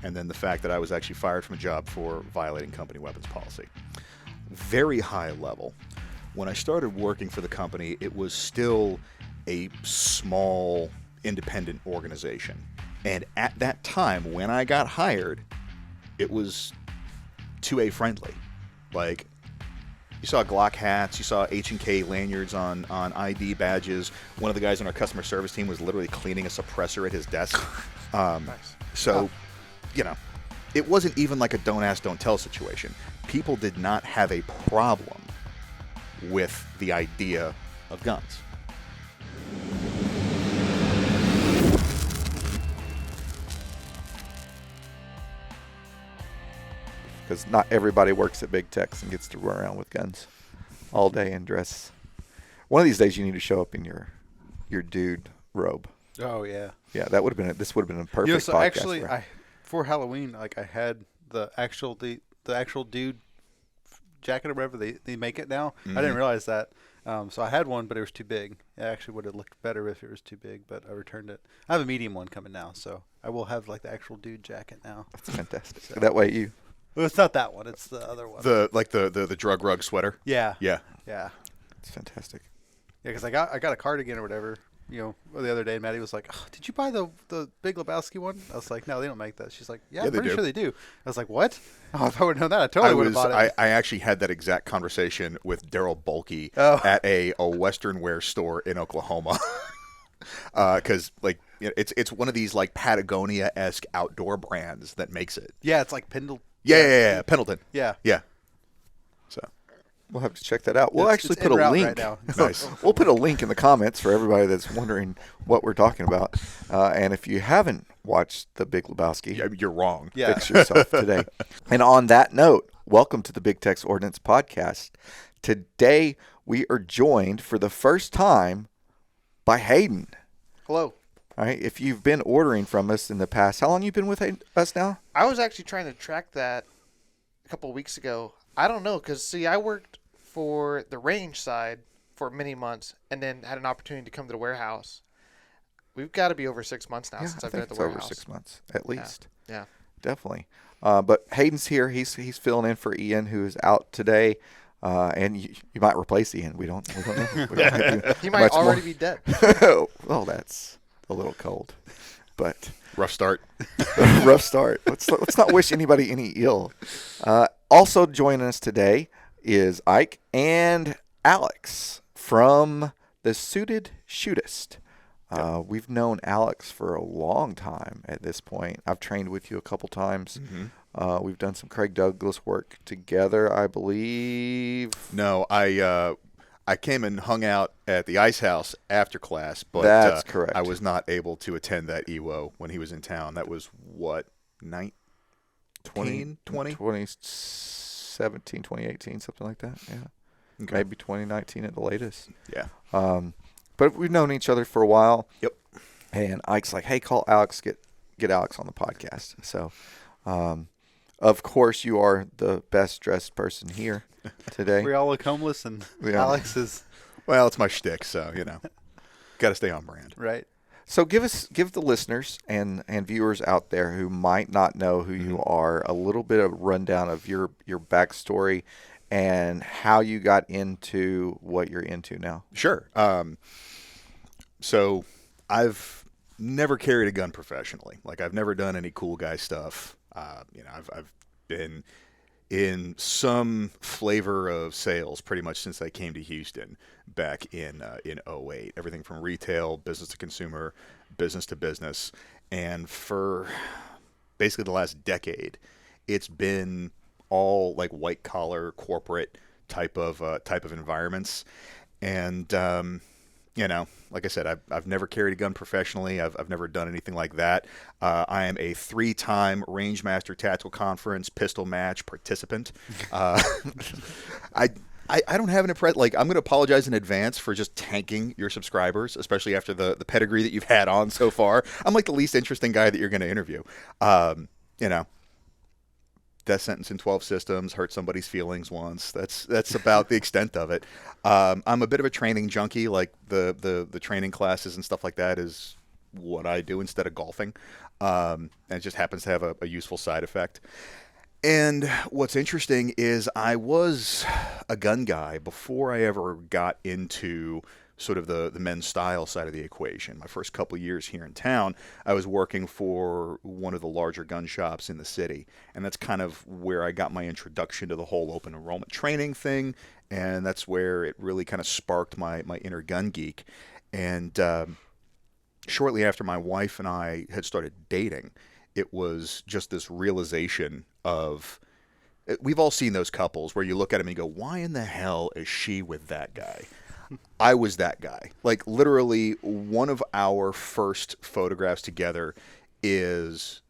and then the fact that I was actually fired from a job for violating company weapons policy. Very high level. When I started working for the company, it was still a small independent organization. And at that time, when I got hired, it was 2A friendly. Like, you saw Glock hats, you saw H&K lanyards on ID badges. One of the guys on our customer service team was literally cleaning a suppressor at his desk. Nice. So, you know, it wasn't even like a don't ask, don't tell situation. People did not have a problem with the idea of guns. Because not everybody works at Big Tex and gets to run around with guns all day and dress. One of these days, you need to show up in your dude robe. Oh yeah. Yeah, that would have been this would have been a perfect You know, so podcast. actually, for Halloween, like I had the actual dude jacket or whatever they make it now. Mm-hmm. I didn't realize that. So I had one, but it was too big. It actually would have looked better if it was too big, but I returned it. I have a medium one coming now, so I will have like the actual dude jacket now. That's fantastic. So. That way you. Well, it's not that one. It's the other one. The drug rug sweater. Yeah. Yeah. Yeah. It's fantastic. Yeah, because I got a cardigan or whatever. You know, the other day, Maddie was like, oh, "Did you buy the Big Lebowski one?" I was like, "No, they don't make that." She's like, "Yeah, I'm pretty sure they do." I was like, "What?" Oh, if I would have known that, I totally would have bought it. I actually had that exact conversation with Daryl Bulkey at a Western wear store in Oklahoma. Because like it's one of these like Patagonia-esque outdoor brands that makes it. Yeah, it's like Pendleton. Yeah, Pendleton. Yeah. So we'll have to check that out. We'll actually put a link. Right now. Nice. We'll put a link in the comments for everybody that's wondering what we're talking about. And if you haven't watched The Big Lebowski, you're wrong. Yeah. fix yourself today. And on that note, welcome to the Big Tex Ordnance podcast. Today we are joined for the first time by Hayden. Hello. All right. If you've been ordering from us in the past, how long you been with us now? I was actually trying to track that a couple of weeks ago. I don't know, because, see, I worked for the range side for many months and then had an opportunity to come to the warehouse. We've got to be over 6 months now since I've been at the warehouse. Over 6 months, at least. Yeah. Definitely. But Hayden's here. He's filling in for Ian, who is out today. And you might replace Ian. We don't know. We don't He might already be dead. Well, that's a little cold, but Rough start. rough start. Let's not wish anybody any ill. Also joining us today is Ike and Alex from the Suited Shootist. We've known Alex for a long time at this point. I've trained with you a couple times. Mm-hmm. We've done some Craig Douglas work together, I believe. No, I came and hung out at the Ice House after class, but that's correct. I was not able to attend that EWO when he was in town. That was what, 2017, 2018, something like that. Yeah, okay. Maybe 2019 at the latest. Yeah. But we've known each other for a while. Yep. And Ike's like, "Hey, call Alex, get Alex on the podcast." So, of course, you are the best dressed person here today. We all look homeless, and Alex is. Well, it's my shtick, so got to stay on brand. Right. So give the listeners and viewers out there who might not know who you are a little bit of a rundown of your backstory and how you got into what you're into now. Sure. So I've never carried a gun professionally. Like, I've never done any cool guy stuff. I've been in some flavor of sales pretty much since I came to Houston back in 2008. Everything from retail, business to consumer, business to business. And for basically the last decade, it's been all like white collar corporate type of environments. And, like I said, I've never carried a gun professionally. I've never done anything like that. I am a 3-time Range Master Tactical Conference pistol match participant. I don't have an impression. Like, I'm going to apologize in advance for just tanking your subscribers, especially after the pedigree that you've had on so far. I'm like the least interesting guy that you're going to interview. Death sentence in 12 systems, hurt somebody's feelings once. That's about the extent of it. I'm a bit of a training junkie. Like the training classes and stuff like that is what I do instead of golfing. And it just happens to have a useful side effect. And what's interesting is I was a gun guy before I ever got into sort of the men's style side of the equation. My first couple of years here in town, I was working for one of the larger gun shops in the city. And that's kind of where I got my introduction to the whole open enrollment training thing. And that's where it really kind of sparked my inner gun geek. And shortly after my wife and I had started dating, it was just this realization of, we've all seen those couples where you look at them and you go, why in the hell is she with that guy? I was that guy. Like, literally, one of our first photographs together is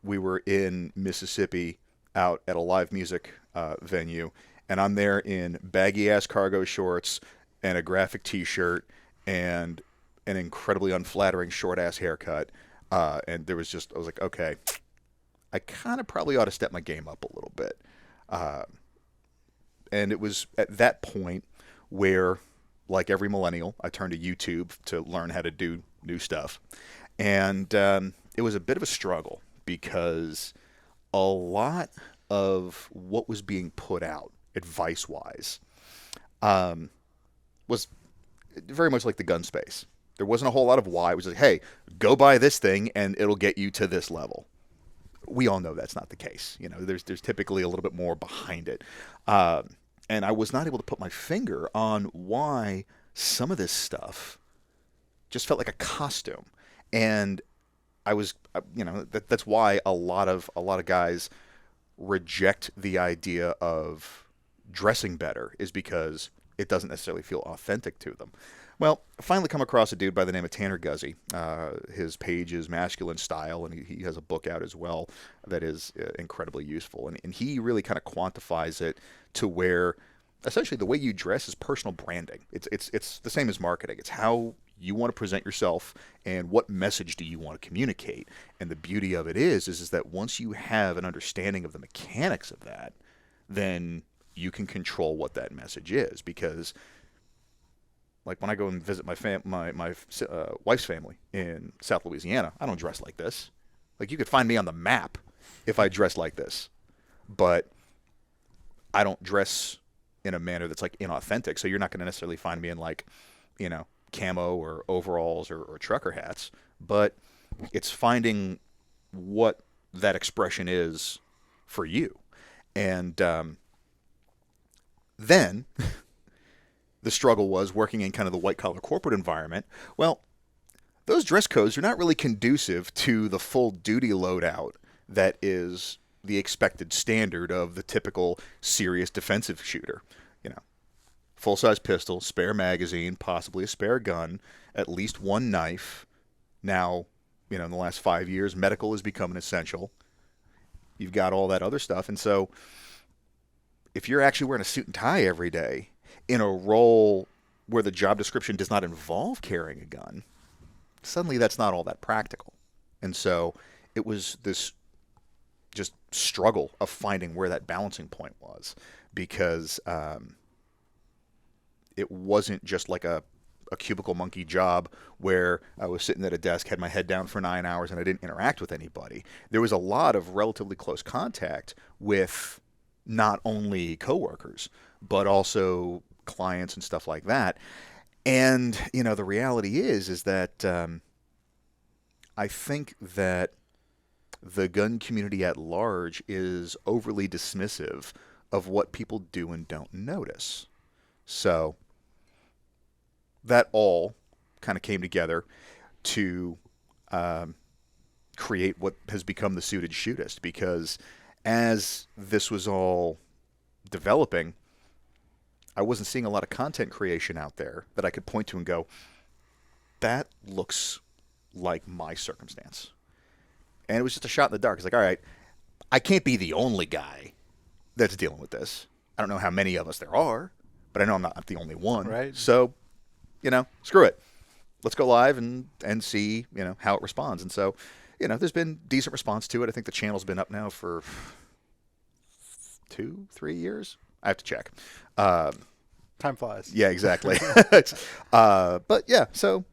we were in Mississippi out at a live music venue, and I'm there in baggy-ass cargo shorts and a graphic T-shirt and an incredibly unflattering short-ass haircut. And there was just, I was like, okay, I kind of probably ought to step my game up a little bit. And it was at that point where, like every millennial, I turned to YouTube to learn how to do new stuff. And it was a bit of a struggle because a lot of what was being put out, advice-wise, was very much like the gun space. There wasn't a whole lot of why. It was like, hey, go buy this thing and it'll get you to this level. We all know that's not the case. You know, there's typically a little bit more behind it. And I was not able to put my finger on why some of this stuff just felt like a costume. And I was, that's why a lot of guys reject the idea of dressing better, is because it doesn't necessarily feel authentic to them. Well, I finally come across a dude by the name of Tanner Guzzi. His page is Masculine Style, and he has a book out as well that is incredibly useful. And he really kind of quantifies it to where essentially the way you dress is personal branding. It's the same as marketing. It's how you want to present yourself and what message do you want to communicate. And the beauty of it is that once you have an understanding of the mechanics of that, then you can control what that message is. Because like when I go and visit my wife's family in South Louisiana, I don't dress like this. Like, you could find me on the map if I dress like this, but I don't dress in a manner that's like inauthentic. So you're not going to necessarily find me in like, camo or overalls or trucker hats, but it's finding what that expression is for you. And then the struggle was working in kind of the white-collar corporate environment. Well, those dress codes are not really conducive to the full duty loadout that is the expected standard of the typical serious defensive shooter. Full-size pistol, spare magazine, possibly a spare gun, at least one knife. Now, in the last 5 years, medical has become an essential. You've got all that other stuff. And so if you're actually wearing a suit and tie every day in a role where the job description does not involve carrying a gun, suddenly that's not all that practical. And so it was this just struggle of finding where that balancing point was, because it wasn't just like a cubicle monkey job where I was sitting at a desk, had my head down for 9 hours, and I didn't interact with anybody. There was a lot of relatively close contact with not only coworkers, but also clients and stuff like that. And, the reality is that I think that the gun community at large is overly dismissive of what people do and don't notice. So that all kind of came together to create what has become the Suited Shootist, because as this was all developing, I wasn't seeing a lot of content creation out there that I could point to and go, that looks like my circumstance. And it was just a shot in the dark. It's like, all right, I can't be the only guy that's dealing with this. I don't know how many of us there are, but I know I'm not the only one. Right. So, screw it. Let's go live and see, how it responds. And so, there's been decent response to it. I think the channel's been up now for 2-3 years. I have to check. Time flies. Yeah, exactly. But yeah, so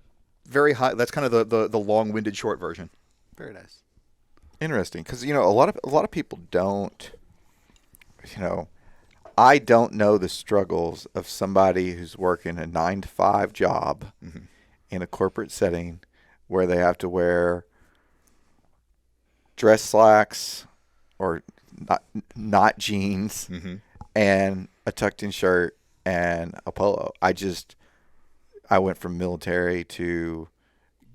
very high. That's kind of the long-winded short version. Very nice. Interesting, because a lot of people don't. I don't know the struggles of somebody who's working a 9-to-5 job in a corporate setting where they have to wear dress slacks or not jeans and a tucked-in shirt and a polo. I went from military to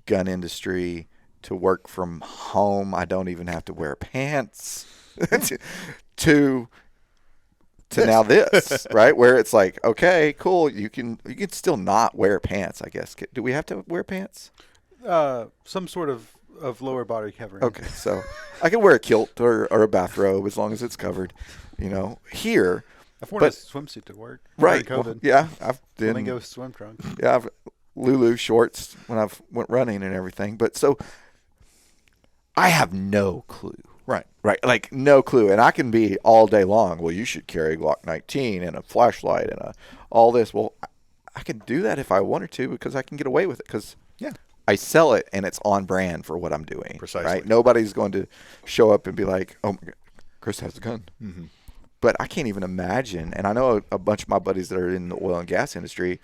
gun industry to work from home. I don't even have to wear pants to now this, right? Where it's like, okay, cool. You can still not wear pants, I guess. Do we have to wear pants? Some sort of lower body covering. Okay, so I can wear a kilt or a bathrobe as long as it's covered. Here. I've worn a swimsuit to work. Right. COVID. Well, yeah. I've been. Flamingo swim trunks. Yeah. I've Lulu shorts when I've went running and everything. But so I have no clue. Right. Like no clue. And I can be all day long. Well, you should carry Glock 19 and a flashlight and all this. Well, I can do that if I wanted to because I can get away with it because I sell it and it's on brand for what I'm doing. Precisely. Right. Nobody's going to show up and be like, oh, my God, Chris has a gun. Mm-hmm. But I can't even imagine. And I know a bunch of my buddies that are in the oil and gas industry,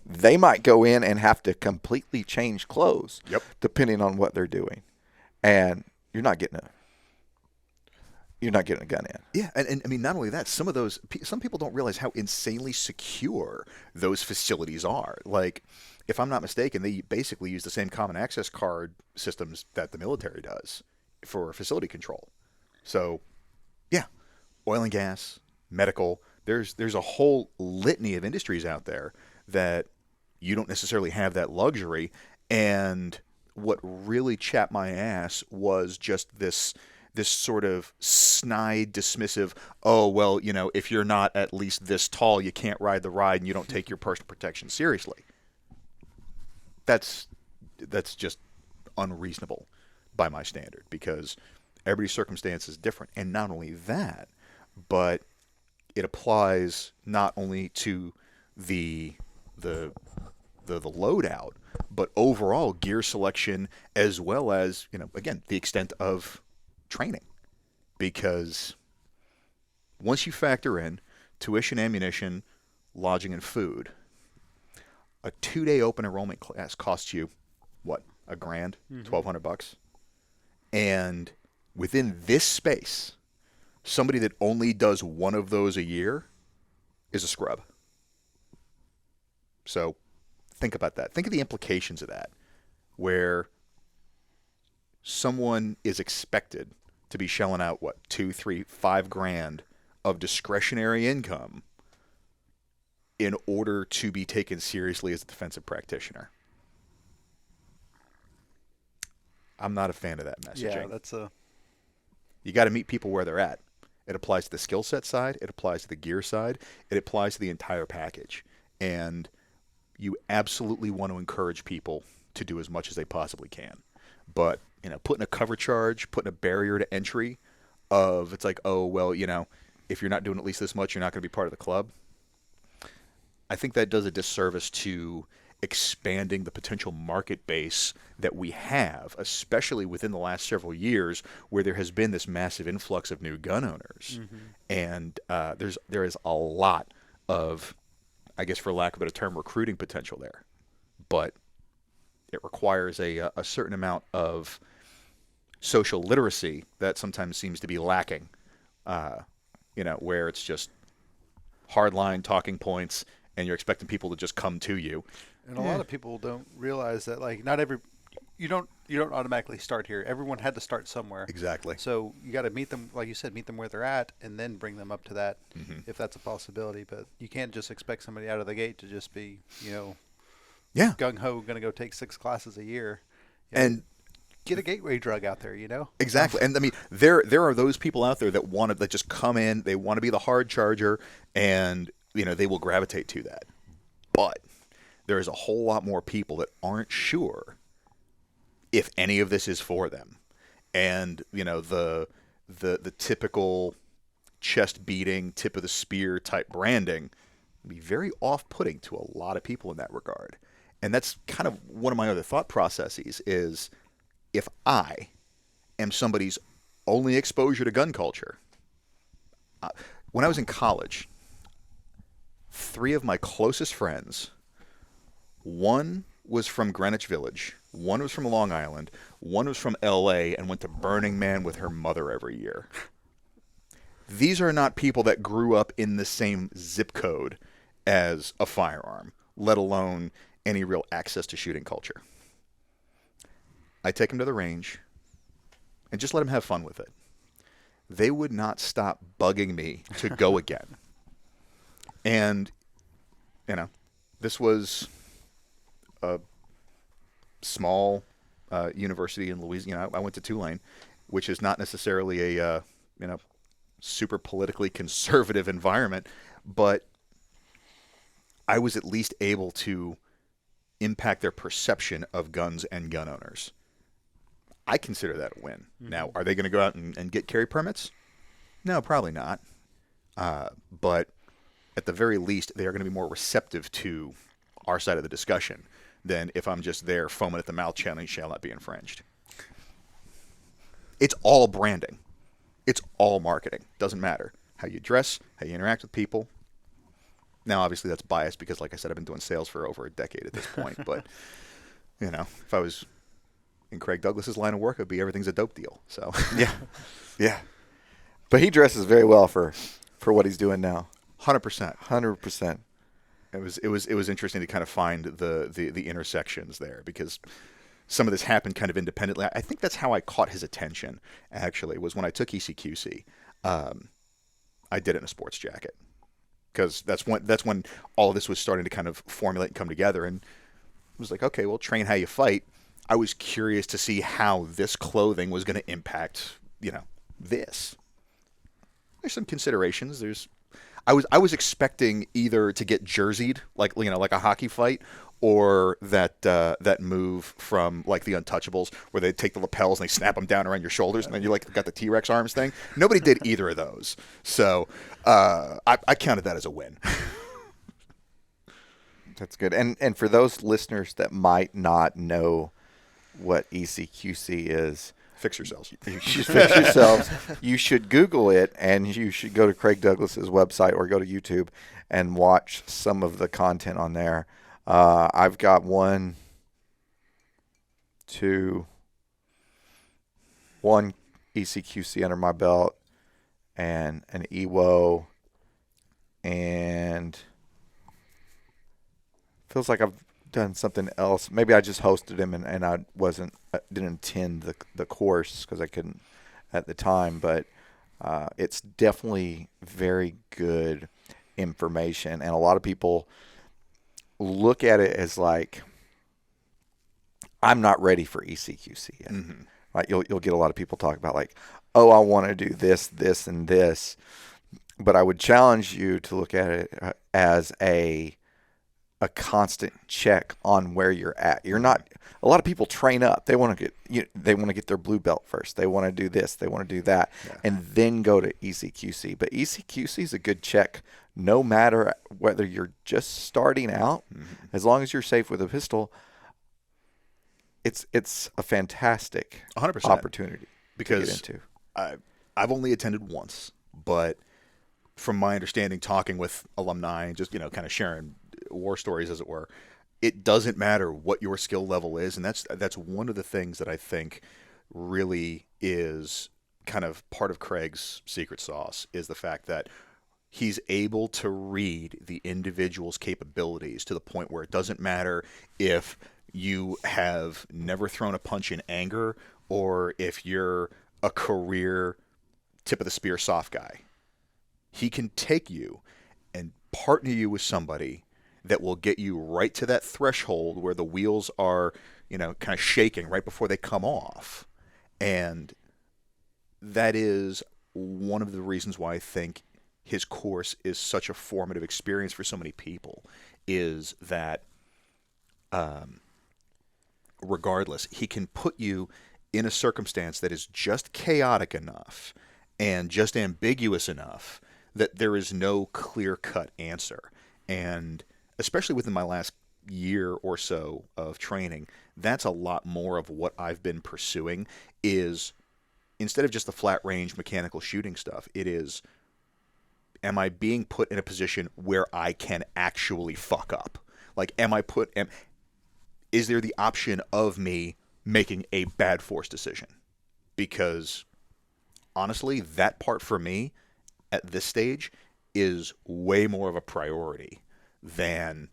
they might go in and have to completely change clothes depending on what they're doing. And you're not getting a gun in. Yeah, and I mean, not only that, some people don't realize how insanely secure those facilities are. Like, if I'm not mistaken, they basically use the same common access card systems that the military does for facility control. So, yeah, oil and gas, medical, there's a whole litany of industries out there that you don't necessarily have that luxury. And what really chapped my ass was just this sort of snide, dismissive, oh, well, if you're not at least this tall, you can't ride the ride and you don't take your personal protection seriously. That's just unreasonable by my standard because everybody's circumstance is different. And not only that, but it applies not only to the loadout, but overall gear selection as well as, again, the extent of training. Because once you factor in tuition, ammunition, lodging, and food, a 2-day open enrollment class costs you, what, $1,000, $1,200? And within this space, somebody that only does one of those a year is a scrub. So think about that. Think of the implications of that, where someone is expected to be shelling out, what, $2, $3, $5,000 of discretionary income in order to be taken seriously as a defensive practitioner. I'm not a fan of that messaging. Yeah, you got to meet people where they're at. It applies to the skill set side. It applies to the gear side. It applies to the entire package. And you absolutely want to encourage people to do as much as they possibly can. But, putting a cover charge, putting a barrier to entry of, it's like, oh, well, if you're not doing at least this much, you're not going to be part of the club. I think that does a disservice to expanding the potential market base that we have, especially within the last several years where there has been this massive influx of new gun owners. Mm-hmm. And there is a lot of, I guess for lack of a better term, recruiting potential there. But it requires a certain amount of social literacy that sometimes seems to be lacking, where it's just hardline talking points and you're expecting people to just come to you. And a lot of people don't realize that, like, you don't automatically start here. Everyone had to start somewhere. Exactly. So you got to meet them, like you said, meet them where they're at, and then bring them up to that, if that's a possibility. But you can't just expect somebody out of the gate to just be, gung ho, going to go take 6 classes a year, and get a gateway drug out there. Exactly. And I mean, there are those people out there that just come in, they want to be the hard charger, and they will gravitate to that. But there is a whole lot more people that aren't sure if any of this is for them. And, the typical chest beating, tip of the spear type branding can be very off-putting to a lot of people in that regard. and that's kind of one of my other thought processes is if I am somebody's only exposure to gun culture. When I was in college, 3 of my closest friends, one was from Greenwich Village, one was from Long Island, one was from L.A. and went to Burning Man with her mother every year. These are not people that grew up in the same zip code as a firearm, let alone any real access to shooting culture. I take them to the range and just let them have fun with it. They would not stop bugging me to go again. And, this was a small university in Louisiana. I went to Tulane, which is not necessarily a, super politically conservative environment, but I was at least able to impact their perception of guns and gun owners. I consider that a win. Mm-hmm. Now, are they going to go out and get carry permits? No, probably not. But at the very least, they are going to be more receptive to our side of the discussion than if I'm just there foaming at the mouth chanting, shall not be infringed. It's all branding. It's all marketing. Doesn't matter how you dress, how you interact with people. Now, obviously, that's biased because, like I said, I've been doing sales for over a decade at this point. But, if I was in Craig Douglas's line of work, it would be everything's a dope deal. So yeah. But he dresses very well for what he's doing now. 100%. 100%. It was interesting to kind of find the intersections there because some of this happened kind of independently. I think that's how I caught his attention, actually, was when I took ECQC. I did it in a sports jacket because that's when all of this was starting to kind of formulate and come together. And it was like, okay, well, train how you fight. I was curious to see how this clothing was going to impact, this. There's some considerations. I was expecting either to get jerseyed, like a hockey fight, or that move from like the Untouchables where they take the lapels and they snap them down around your shoulders and then you got the T-Rex arms thing. Nobody did either of those, so I counted that as a win. That's good. And for those listeners that might not know what ECQC is, fix yourselves. You should fix yourselves. You should Google it, and you should go to Craig Douglas's website or go to YouTube and watch some of the content on there. I've got 1 ECQC under my belt, and an EWO, and feels like I've done something else. Maybe I just hosted him and I didn't attend the course because I couldn't at the time, but it's definitely very good information, and a lot of people look at it as like, I'm not ready for ECQC yet. Mm-hmm. Right? You'll get a lot of people talk about like, oh, I want to do this, and this, but I would challenge you to look at it as a constant check on where you're at. You're not. A lot of people train up. They want to get their blue belt first. They want to do this. They want to do that, and then go to ECQC. But ECQC is a good check, no matter whether you're just starting out. Mm-hmm. As long as you're safe with a pistol, it's a fantastic 100% opportunity because to get into. I've only attended once, but from my understanding, talking with alumni and just kind of sharing war stories, as it were, it doesn't matter what your skill level is, and that's one of the things that I think really is kind of part of Craig's secret sauce is the fact that he's able to read the individual's capabilities to the point where it doesn't matter if you have never thrown a punch in anger or if you're a career tip of the spear soft guy. He can take you and partner you with somebody that will get you right to that threshold where the wheels are, kind of shaking right before they come off. And that is one of the reasons why I think his course is such a formative experience for so many people, is that regardless, he can put you in a circumstance that is just chaotic enough and just ambiguous enough that there is no clear-cut answer. And especially within my last year or so of training, that's a lot more of what I've been pursuing is instead of just the flat range mechanical shooting stuff, it is, am I being put in a position where I can actually fuck up? Like, is there the option of me making a bad force decision? Because honestly, that part for me at this stage is way more of a priority than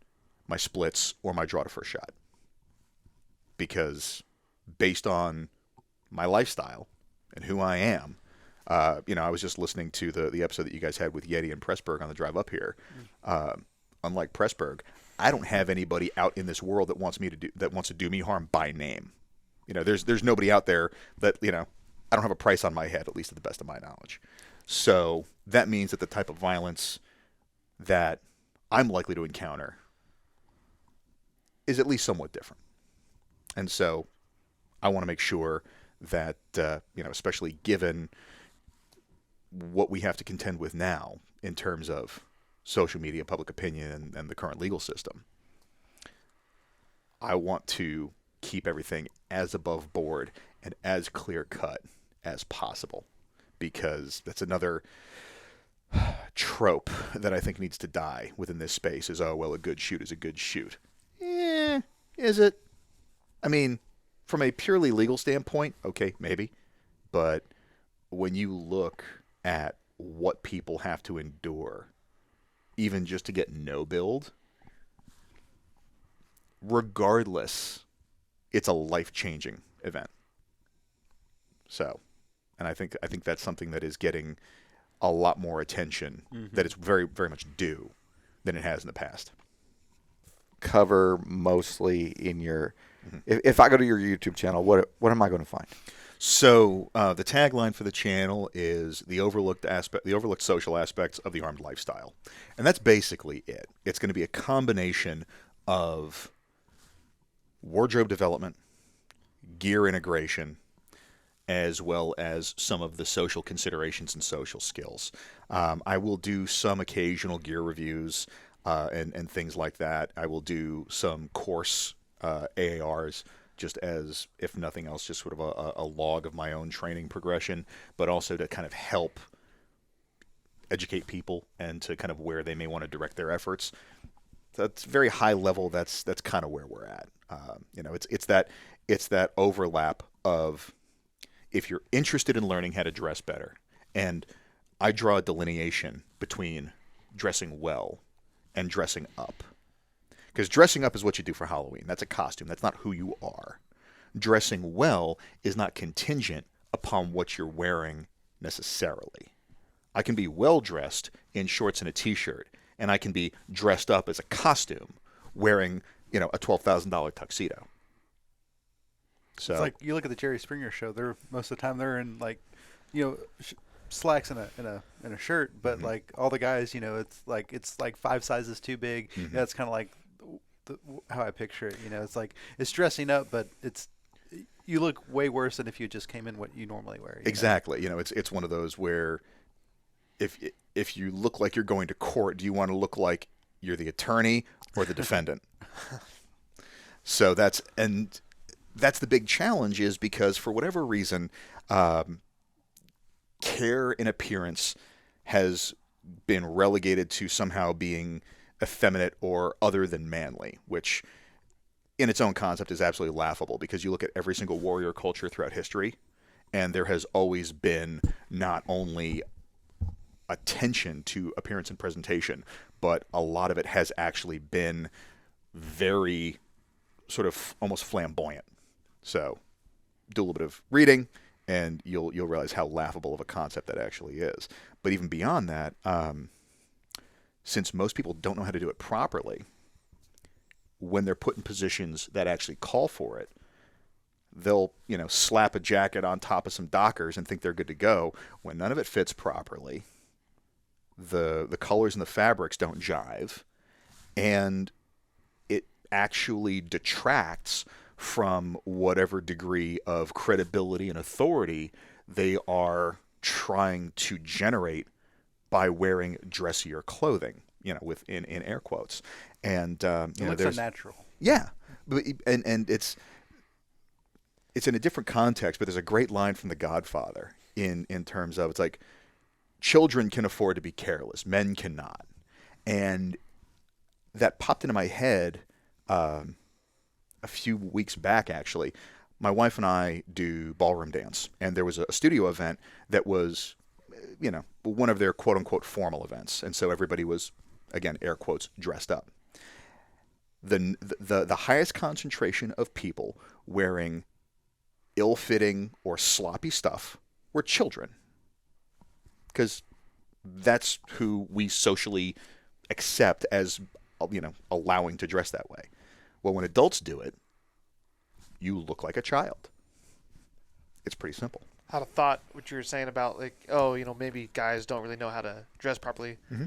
my splits or my draw to first shot. Because based on my lifestyle and who I am, I was just listening to the episode that you guys had with Yeti and Pressburg on the drive up here. Unlike Pressburg, I don't have anybody out in this world that wants to do me harm by name. There's nobody out there that, I don't have a price on my head, at least to the best of my knowledge. So that means that the type of violence that I'm likely to encounter is at least somewhat different. And so I want to make sure that, especially given what we have to contend with now in terms of social media, public opinion, and the current legal system, I want to keep everything as above board and as clear cut as possible, because that's another trope that I think needs to die within this space is, oh, well, a good shoot is a good shoot. Is it? I mean, from a purely legal standpoint, okay, maybe. But when you look at what people have to endure, even just to get no build, regardless, it's a life-changing event. So, and I think that's something that is getting a lot more attention that it's very, very much due than it has in the past. Cover mostly in your if I go to your YouTube channel, what am I going to find? So the tagline for the channel is the overlooked social aspects of the armed lifestyle, and that's basically it. It's going to be a combination of wardrobe development, gear integration, as well as some of the social considerations and social skills. I will do some occasional gear reviews and things like that. I will do some course AARs, just as, if nothing else, just sort of a log of my own training progression, but also to kind of help educate people and to kind of where they may want to direct their efforts. That's very high level. That's kind of where we're at. It's that overlap of, if you're interested in learning how to dress better, and I draw a delineation between dressing well and dressing up. Because dressing up is what you do for Halloween. That's a costume. That's not who you are. Dressing well is not contingent upon what you're wearing necessarily. I can be well dressed in shorts and a t-shirt, and I can be dressed up as a costume wearing, a $12,000 tuxedo. So it's like you look at the Jerry Springer show. They're most of the time they're in slacks and a shirt, but like all the guys, it's like 5 sizes too big. That's kind of like how I picture it. It's like it's dressing up, but you look way worse than if you just came in what you normally wear. Exactly. It's one of those where if you look like you're going to court, do you want to look like you're the attorney or the defendant? So that's the big challenge, is because for whatever reason, care and appearance has been relegated to somehow being effeminate or other than manly, which in its own concept is absolutely laughable, because you look at every single warrior culture throughout history, and there has always been not only attention to appearance and presentation, but a lot of it has actually been very sort of almost flamboyant. So do a little bit of reading, and you'll realize how laughable of a concept that actually is. But even beyond that, since most people don't know how to do it properly, when they're put in positions that actually call for it, they'll slap a jacket on top of some Dockers and think they're good to go, when none of it fits properly. The colors and the fabrics don't jive, and it actually detracts from whatever degree of credibility and authority they are trying to generate by wearing dressier clothing. in air quotes. And it looks there's unnatural. Yeah, and it's in a different context, but there's a great line from The Godfather in terms of, it's like, children can afford to be careless, men cannot. And that popped into my head a few weeks back, actually. My wife and I do ballroom dance, and there was a studio event that was, one of their quote-unquote formal events. And so everybody was, again, air quotes, dressed up. The highest concentration of people wearing ill-fitting or sloppy stuff were children, because that's who we socially accept as, allowing to dress that way. Well, when adults do it, you look like a child. It's pretty simple. I had a thought what you were saying about, like, maybe guys don't really know how to dress properly. Mm-hmm.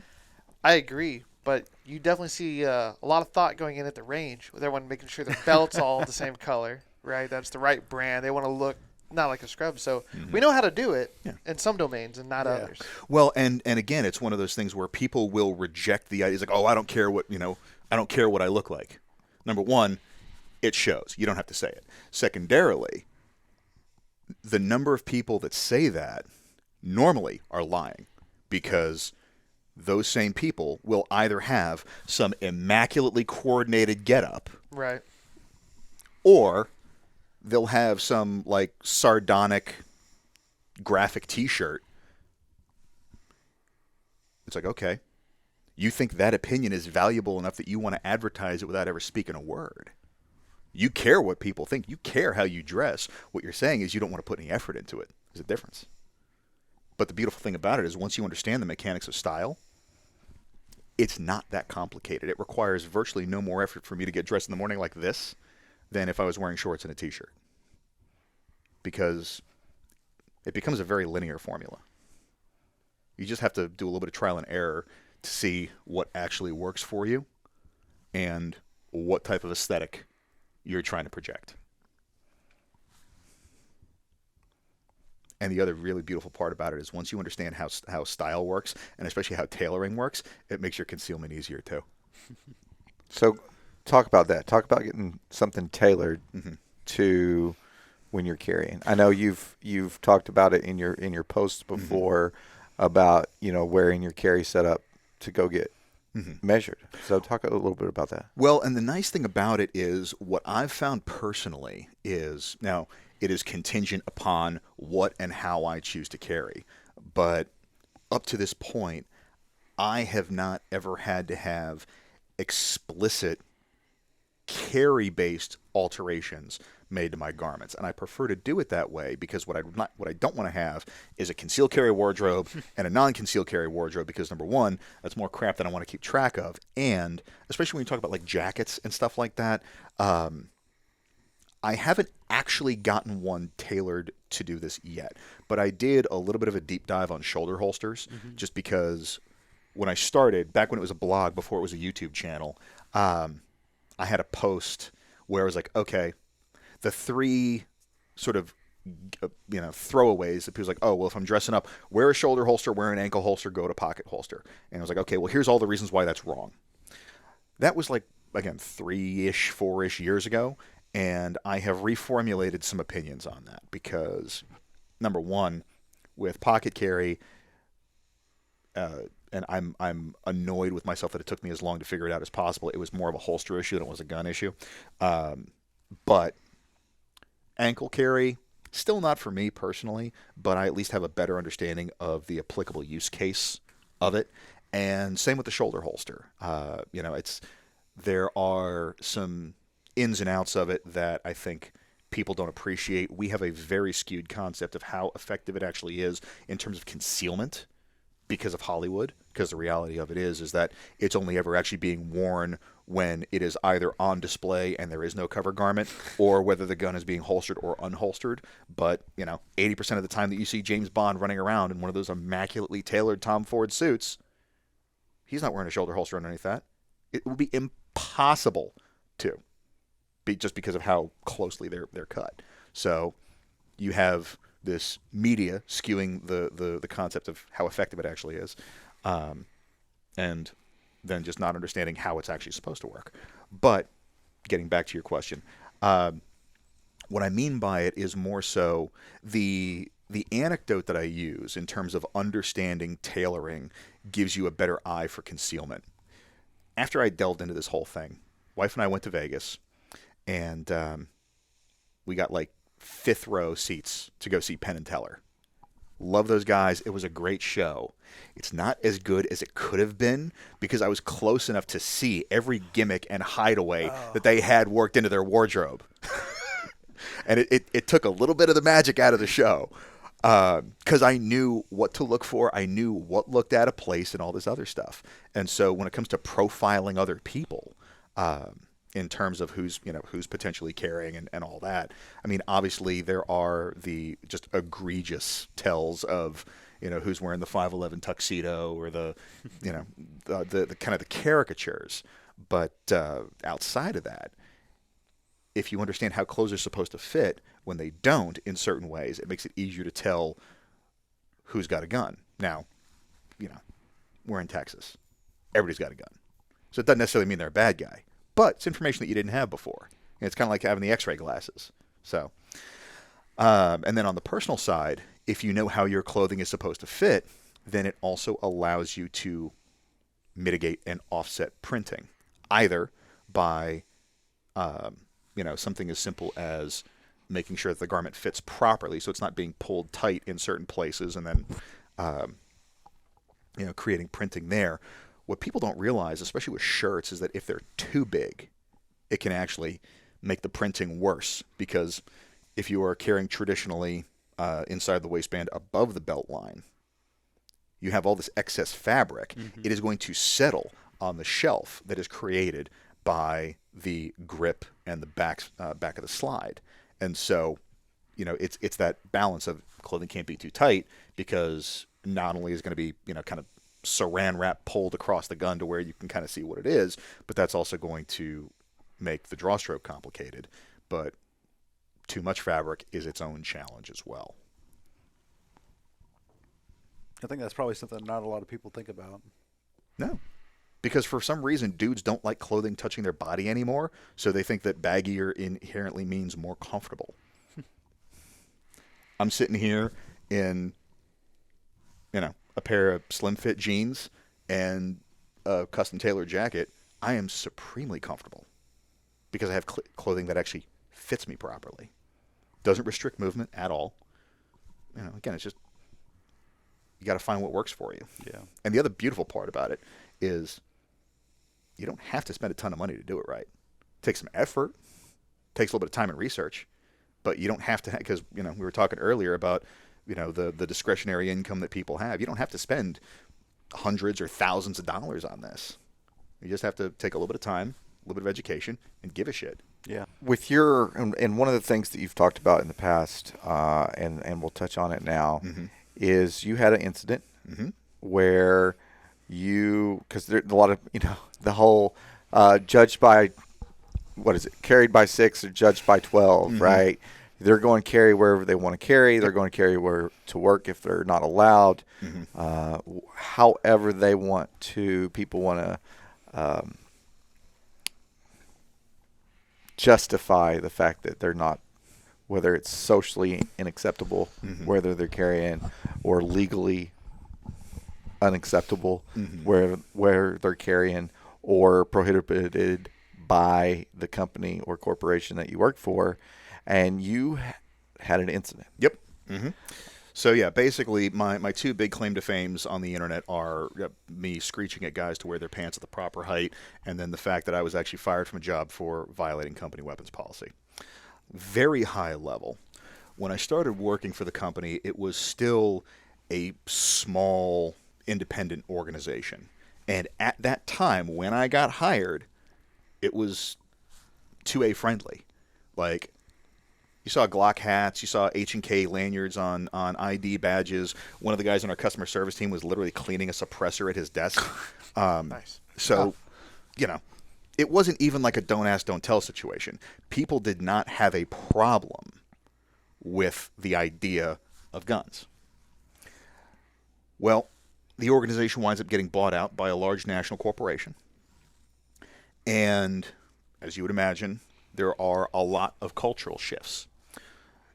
I agree, but you definitely see a lot of thought going in at the range with everyone making sure their belt's all the same color, right? That's the right brand. They want to look not like a scrub. So we know how to do it in some domains and not others. Well, and again, it's one of those things where people will reject the idea. It's like, oh, I don't care what I look like. Number one, it shows. You don't have to say it. Secondarily, the number of people that say that normally are lying, because those same people will either have some immaculately coordinated getup, right, or they'll have some like sardonic graphic T-shirt. It's like, okay, you think that opinion is valuable enough that you want to advertise it without ever speaking a word. You care what people think. You care how you dress. What you're saying is you don't want to put any effort into it. There's a difference. But the beautiful thing about it is, once you understand the mechanics of style, it's not that complicated. It requires virtually no more effort for me to get dressed in the morning like this than if I was wearing shorts and a T-shirt. Because it becomes a very linear formula. You just have to do a little bit of trial and error to see what actually works for you and what type of aesthetic you're trying to project. And the other really beautiful part about it is, once you understand how style works, and especially how tailoring works, it makes your concealment easier too. So talk about that. Talk about getting something tailored to when you're carrying. I know you've talked about it in your posts before about, wearing your carry setup to go get measured. So talk a little bit about that. Well, and the nice thing about it is, what I've found personally is, now it is contingent upon what and how I choose to carry, but up to this point, I have not ever had to have explicit carry-based alterations made to my garments, and I prefer to do it that way, because what I don't want to have is a concealed carry wardrobe and a non-concealed carry wardrobe, because number one, that's more crap than I want to keep track of, and especially when you talk about like jackets and stuff like that, I haven't actually gotten one tailored to do this yet, but I did a little bit of a deep dive on shoulder holsters, just because when I started, back when it was a blog before it was a YouTube channel, I had a post where I was like, okay, the three sort of throwaways that people's like, oh, well, if I'm dressing up, wear a shoulder holster, wear an ankle holster, go to pocket holster. And I was like, okay, well, here's all the reasons why that's wrong. That was like, again, 4-ish years ago, and I have reformulated some opinions on that, because number one, with pocket carry, and I'm annoyed with myself that it took me as long to figure it out as possible. It was more of a holster issue than it was a gun issue. But ankle carry, still not for me personally, but I at least have a better understanding of the applicable use case of it. And same with the shoulder holster. There are some ins and outs of it that I think people don't appreciate. We have a very skewed concept of how effective it actually is in terms of concealment because of Hollywood, because the reality of it is that it's only ever actually being worn when it is either on display and there is no cover garment, or whether the gun is being holstered or unholstered. But 80% of the time that you see James Bond running around in one of those immaculately tailored Tom Ford suits, he's not wearing a shoulder holster underneath that. It would be impossible to, just because of how closely they're cut. So you have this media skewing the concept of how effective it actually is. And than just not understanding how it's actually supposed to work. But getting back to your question, what I mean by it is more so the anecdote that I use in terms of understanding tailoring gives you a better eye for concealment. After I delved into this whole thing, wife and I went to Vegas, and we got like 5th row seats to go see Penn and Teller. Love those guys. It was a great show. It's not as good as it could have been because I was close enough to see every gimmick and hideaway that they had worked into their wardrobe. And it took a little bit of the magic out of the show because I knew what to look for. I knew what looked out of place and all this other stuff. And so when it comes to profiling other people, in terms of who's potentially carrying and all that. I mean, obviously there are the just egregious tells of, who's wearing the 511 tuxedo or the kind of the caricatures. But outside of that, if you understand how clothes are supposed to fit when they don't in certain ways, it makes it easier to tell who's got a gun. Now, we're in Texas. Everybody's got a gun. So it doesn't necessarily mean they're a bad guy. But it's information that you didn't have before. It's kind of like having the X-ray glasses. So, and then on the personal side, if you know how your clothing is supposed to fit, then it also allows you to mitigate and offset printing, either by, something as simple as making sure that the garment fits properly, so it's not being pulled tight in certain places, and then, creating printing there. What people don't realize, especially with shirts, is that if they're too big, it can actually make the printing worse, because if you are carrying traditionally inside the waistband above the belt line, you have all this excess fabric. Mm-hmm. It is going to settle on the shelf that is created by the grip and the back of the slide. And so, it's that balance of clothing can't be too tight, because not only is going to be, kind of saran wrap pulled across the gun to where you can kind of see what it is, but that's also going to make the draw stroke complicated. But too much fabric is its own challenge as well. I think that's probably something not a lot of people think about. No, because for some reason dudes don't like clothing touching their body anymore, so they think that baggier inherently means more comfortable. I'm sitting here in a pair of slim fit jeans and a custom tailored jacket. I am supremely comfortable because I have clothing that actually fits me properly. Doesn't restrict movement at all. Again, it's just, you got to find what works for you. Yeah. And the other beautiful part about it is you don't have to spend a ton of money to do it right. It takes some effort, takes a little bit of time and research, but you don't have to, because, we were talking earlier about, the discretionary income that people have. You don't have to spend hundreds or thousands of dollars on this. You just have to take a little bit of time, a little bit of education, and give a shit. Yeah. With and one of the things that you've talked about in the past, and we'll touch on it now, mm-hmm. is you had an incident mm-hmm. where because there's a lot of, the whole judged by, carried by 6 or judged by 12, mm-hmm. right? They're going to carry wherever they want to carry. They're going to carry where to work if they're not allowed. Mm-hmm. However they want to, people want to justify the fact that they're not, whether it's socially unacceptable, mm-hmm. whether they're carrying, or legally unacceptable, mm-hmm. where they're carrying, or prohibited by the company or corporation that you work for. And you had an incident. Yep. Mm-hmm. So, yeah, basically my two big claim to fames on the internet are me screeching at guys to wear their pants at the proper height, and then the fact that I was actually fired from a job for violating company weapons policy. Very high level. When I started working for the company, it was still a small independent organization. And at that time, when I got hired, it was 2A friendly. Like, you saw Glock hats, you saw H&K lanyards on ID badges. One of the guys on our customer service team was literally cleaning a suppressor at his desk. Nice. So, it wasn't even like a don't ask, don't tell situation. People did not have a problem with the idea of guns. Well, the organization winds up getting bought out by a large national corporation. And as you would imagine, there are a lot of cultural shifts.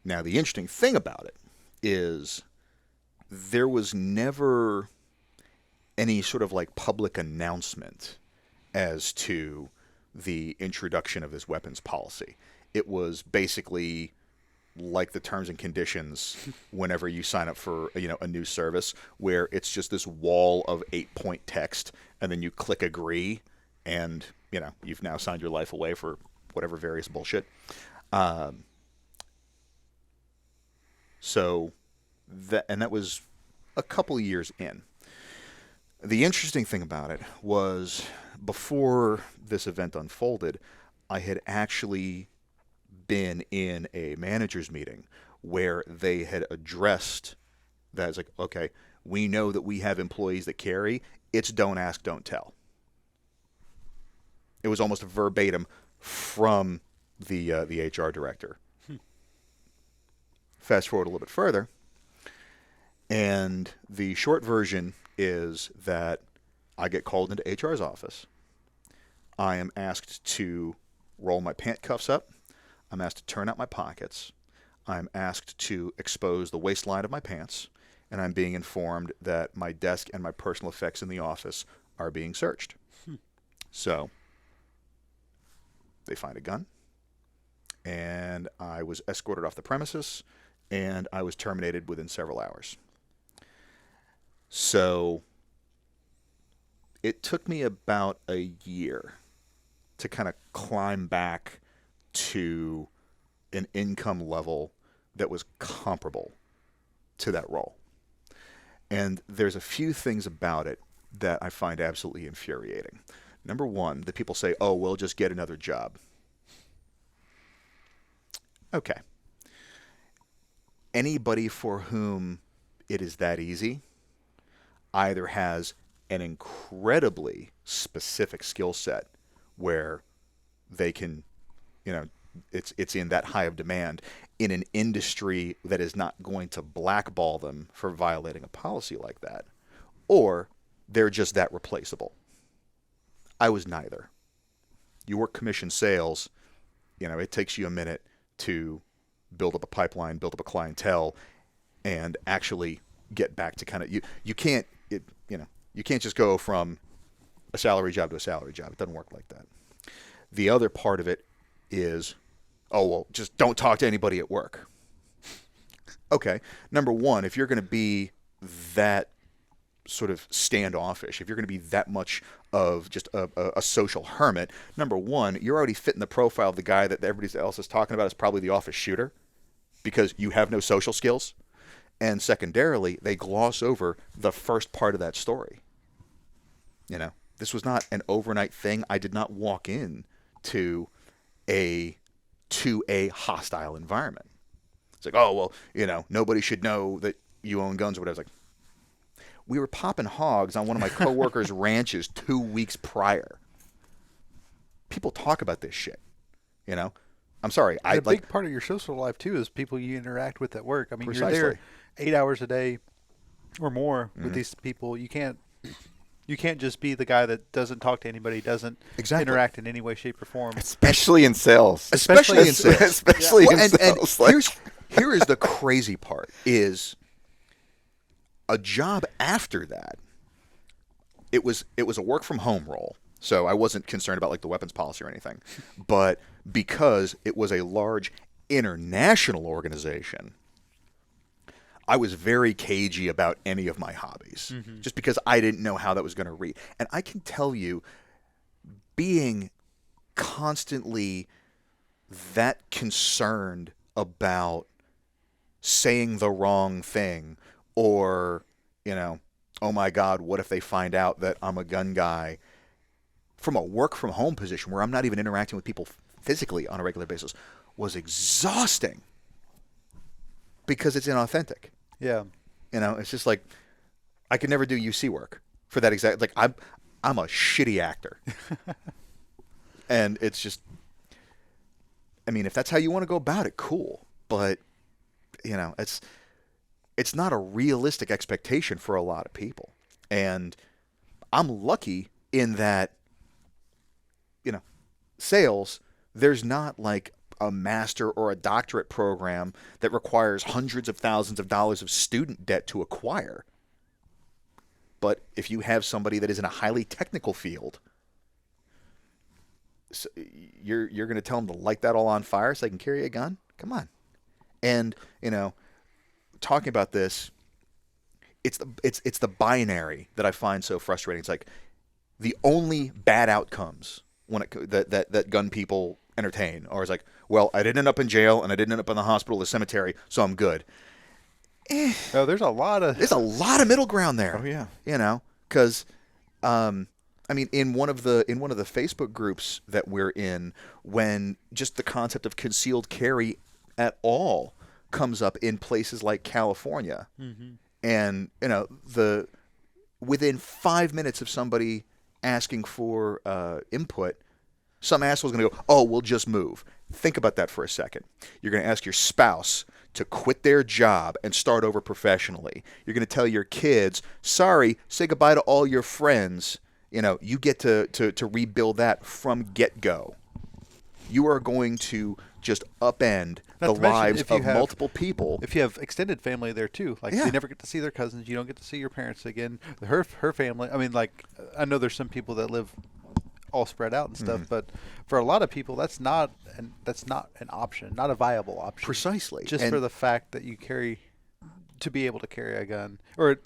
Now, the interesting thing about it is there was never any sort of like public announcement as to the introduction of this weapons policy. It was basically like the terms and conditions whenever you sign up for a new service, where it's just this wall of 8-point text, and then you click agree, and you've now signed your life away for whatever various bullshit. So that was a couple of years in. The interesting thing about it was, before this event unfolded, I had actually been in a manager's meeting where they had addressed that. It's like, okay, we know that we have employees that carry. It's don't ask, don't tell. It was almost verbatim from the HR director. Fast forward a little bit further, and the short version is that I get called into HR's office. I am asked to roll my pant cuffs up. I'm asked to turn out my pockets. I'm asked to expose the waistline of my pants, and I'm being informed that my desk and my personal effects in the office are being searched. So they find a gun, and I was escorted off the premises, and I was terminated within several hours. So it took me about a year to kind of climb back to an income level that was comparable to that role. And there's a few things about it that I find absolutely infuriating. Number one, the people say, oh, well, just get another job. Okay. Anybody for whom it is that easy either has an incredibly specific skill set where they can, it's in that high of demand in an industry that is not going to blackball them for violating a policy like that, or they're just that replaceable. I was neither. You work commission sales, it takes you a minute to build up a pipeline, build up a clientele, and actually get back to kind of you can't just go from a salary job to a salary job. It doesn't work like that. The other part of it is, oh, well, just don't talk to anybody at work. Okay, number one, if you're going to be that sort of standoffish, if you're going to be that much of just a social hermit, number one, you're already fitting the profile of the guy that everybody else is talking about is probably the office shooter, because you have no social skills. And secondarily, they gloss over the first part of that story. This was not an overnight thing. I did not walk in to a hostile environment. It's like, oh, well, nobody should know that you own guns or whatever. It's like, we were popping hogs on one of my coworkers' ranches 2 weeks prior. People talk about this shit, I'm sorry. A big part of your social life, too, is people you interact with at work. I mean, Precisely. You're there 8 hours a day or more with these people. You can't just be the guy that doesn't talk to anybody, doesn't interact in any way, shape, or form. Especially in sales. Especially in sales. Especially in sales. And here is the crazy part, is a job after that, it was a work from home role. So I wasn't concerned about like the weapons policy or anything. But because it was a large international organization, I was very cagey about any of my hobbies, just because I didn't know how that was going to read. And I can tell you, being constantly that concerned about saying the wrong thing, or, oh my God, what if they find out that I'm a gun guy, from a work from home position where I'm not even interacting with people physically on a regular basis, was exhausting. Because it's inauthentic. Yeah. It's just like, I could never do UC work for that exact, like, I'm a shitty actor. And it's just, I mean, if that's how you want to go about it, cool. But, it's not a realistic expectation for a lot of people. And I'm lucky in that, sales, there's not like a master or a doctorate program that requires hundreds of thousands of dollars of student debt to acquire. But if you have somebody that is in a highly technical field, so you're going to tell them to light that all on fire so they can carry a gun? Come on. And, talking about this, it's the binary that I find so frustrating. It's like the only bad outcomes that gun people entertain are like, well, I didn't end up in jail and I didn't end up in the hospital or the cemetery, so I'm good. Oh, there's a lot of middle ground there. Oh yeah. Because in one of the Facebook groups that we're in, when just the concept of concealed carry at all comes up in places like California, and within 5 minutes of somebody asking for input, some asshole's going to go, oh, we'll just move. Think about that for a second. You're going to ask your spouse to quit their job and start over professionally. You're going to tell your kids, sorry, say goodbye to all your friends. You get to rebuild that from get-go. You are going to just upend the lives of multiple people. If you have extended family there too, like they never get to see their cousins, you don't get to see your parents again. Her family. I mean, like I know there's some people that live all spread out and stuff, but for a lot of people, that's not an option, not a viable option. Precisely, just for the fact that you be able to carry a gun or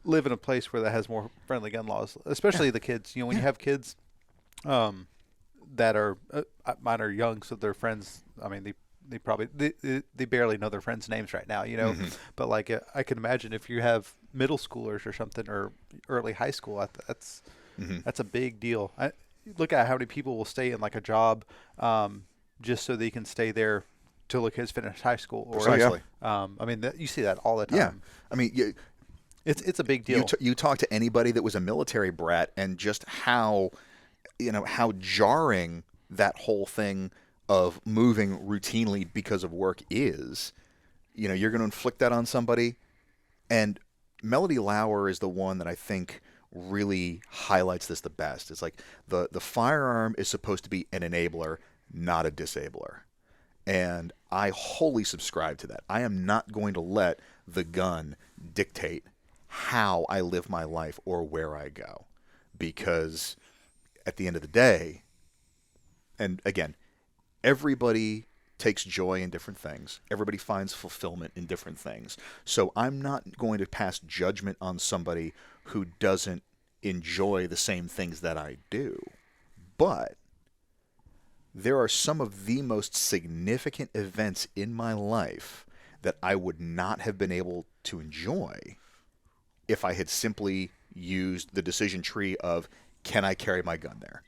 live in a place where that has more friendly gun laws, especially the kids. When you have kids, that are mine are young, so their friends. I mean, they probably they barely know their friends' names right now, But like I can imagine if you have middle schoolers or something or early high school, that's a big deal. Look at how many people will stay in like a job just so they can stay there till the kids finish high school. Or, Precisely. You see that all the time. Yeah. I mean, it's a big deal. You talk to anybody that was a military brat and just how jarring that whole thing of moving routinely because of work is. You're going to inflict that on somebody. And Melody Lauer is the one that I think really highlights this the best. It's like the firearm is supposed to be an enabler, not a disabler. And I wholly subscribe to that. I am not going to let the gun dictate how I live my life or where I go. Because at the end of the day, and again, everybody takes joy in different things. Everybody finds fulfillment in different things. So I'm not going to pass judgment on somebody who doesn't enjoy the same things that I do. But there are some of the most significant events in my life that I would not have been able to enjoy if I had simply used the decision tree of, can I carry my gun there?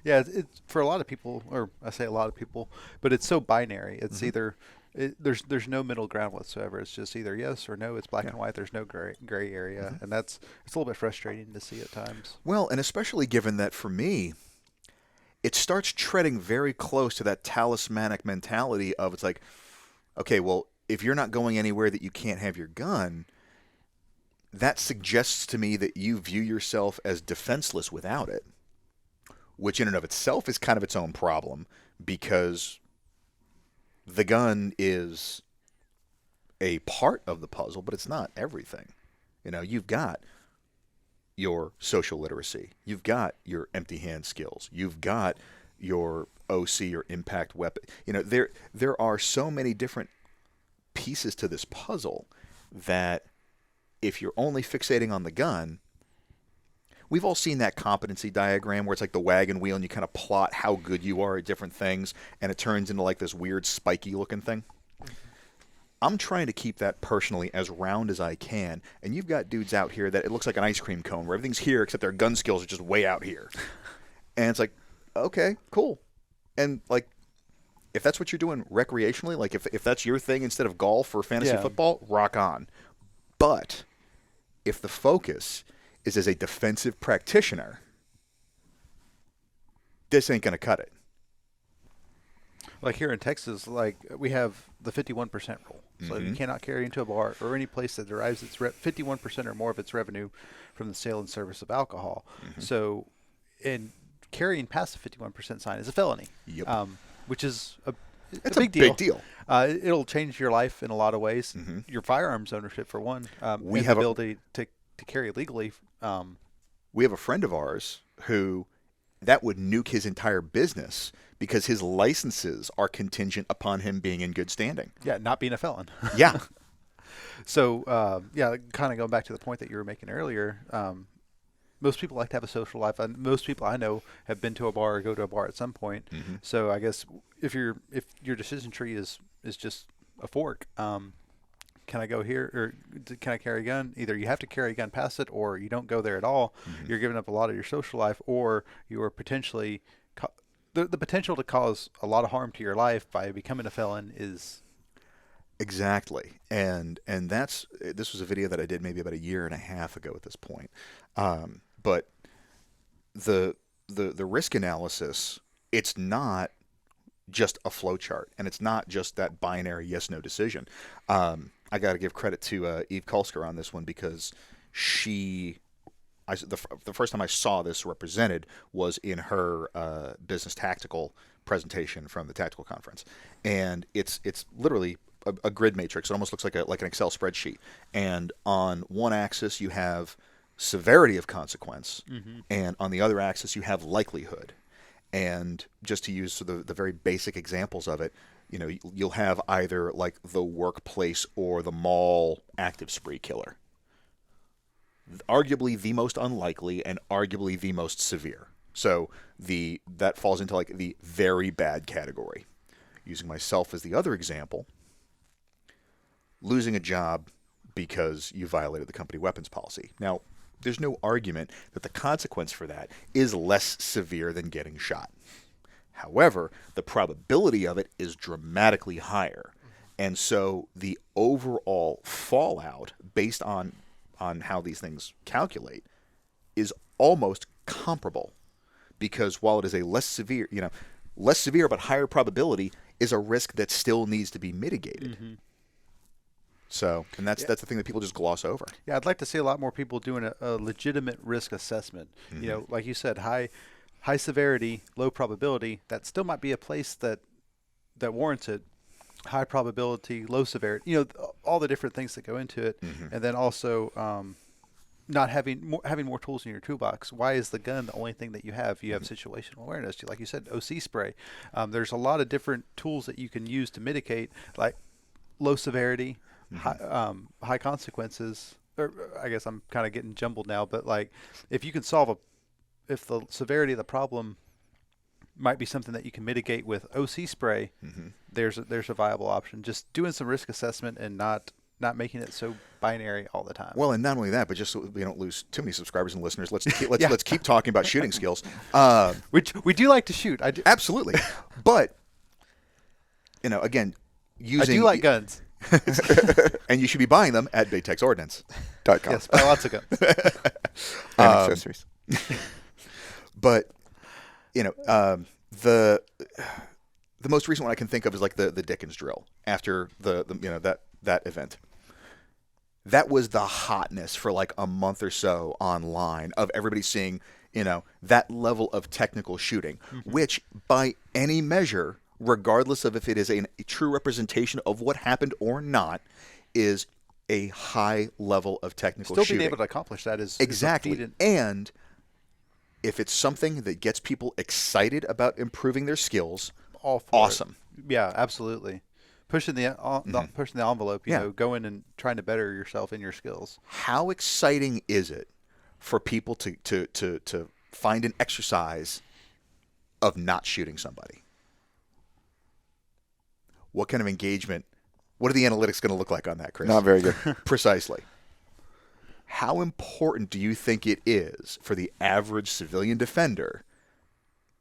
Yeah, it's for a lot of people, or I say a lot of people, but it's so binary. It's either there's no middle ground whatsoever. It's just either yes or no. It's black and white. There's no gray area, and it's a little bit frustrating to see at times. Well, and especially given that for me, it starts treading very close to that talismanic mentality of, it's like, okay, well, if you're not going anywhere that you can't have your gun, that suggests to me that you view yourself as defenseless without it, which in and of itself is kind of its own problem, because the gun is a part of the puzzle, but it's not everything. You've got your social literacy. You've got your empty hand skills. You've got your OC or impact weapon. There are so many different pieces to this puzzle that if you're only fixating on the gun, we've all seen that competency diagram where it's like the wagon wheel and you kind of plot how good you are at different things, and it turns into like this weird spiky looking thing. I'm trying to keep that personally as round as I can, and you've got dudes out here that it looks like an ice cream cone where everything's here except their gun skills are just way out here. And it's like, okay, cool. And like, if that's what you're doing recreationally, like if that's your thing instead of golf or fantasy football, rock on. But if the focus is as a defensive practitioner, this ain't going to cut it. Like here in Texas, like we have the 51% rule. So you cannot carry into a bar or any place that derives its 51% or more of its revenue from the sale and service of alcohol. So, and carrying past the 51% sign is a felony. Yep. Which is it's a big deal. Big deal. It'll change your life in a lot of ways. Your firearms ownership, for one. We have the ability to carry legally. We have a friend of ours who that would nuke his entire business because his licenses are contingent upon him being in good standing. Yeah, not being a felon. Yeah. So, kind of going back to the point that you were making earlier, most people like to have a social life. And most people I know have been to a bar or go to a bar at some point. So I guess if your decision tree is just a fork, can I go here or can I carry a gun? Either you have to carry a gun past it or you don't go there at all. You're giving up a lot of your social life, or you are potentially the potential to cause a lot of harm to your life by becoming a felon is exactly. And this was a video that I did maybe about a year and a half ago at this point. But the risk analysis, it's not just a flow chart, and it's not just that binary yes/no decision. I got to give credit to Eve Kulsker on this one because the first time I saw this represented was in her business tactical presentation from the tactical conference, and it's literally a grid matrix. It almost looks like an Excel spreadsheet, and on one axis you have severity of consequence, and on the other axis you have likelihood. And just to use the very basic examples of it, you'll have either like the workplace or the mall active spree killer. Arguably the most unlikely and arguably the most severe. So that falls into like the very bad category. Using myself as the other example, losing a job because you violated the company weapons policy. Now, there's no argument that the consequence for that is less severe than getting shot. However, the probability of it is dramatically higher. And so the overall fallout based on how these things calculate is almost comparable, because while it is a less severe but higher probability, is a risk that still needs to be mitigated. So, and that's the thing that people just gloss over. Yeah, I'd like to see a lot more people doing a legitimate risk assessment. Like you said, high severity, low probability. That still might be a place that warrants it. High probability, low severity. All the different things that go into it, and then also not having more tools in your toolbox. Why is the gun the only thing that you have? You have situational awareness, like you said, OC spray. There's a lot of different tools that you can use to mitigate, like low severity, high consequences. Or I guess I'm kind of getting jumbled now, but like if you can if the severity of the problem might be something that you can mitigate with OC spray, there's a viable option. Just doing some risk assessment and not making it so binary all the time. Well, and not only that, but just so we don't lose too many subscribers and listeners, let's keep talking about shooting skills. Which we do like to shoot. I do. Absolutely. But again, I do like guns. And you should be buying them at BigTexOrdnance.com. Yes, buy lots of guns. And accessories. But the most recent one I can think of is like the Dickens drill after that event. That was the hotness for like a month or so online of everybody seeing that level of technical shooting, which by any measure, regardless of if it is a true representation of what happened or not, is a high level of technical shooting. Still being able to accomplish that is exactly. And if it's something that gets people excited about improving their skills, awesome. Yeah, absolutely. Pushing the envelope, going and trying to better yourself in your skills. How exciting is it for people to find an exercise of not shooting somebody? What kind of engagement? What are the analytics going to look like on that, Chris? Not very good. Precisely. How important do you think it is for the average civilian defender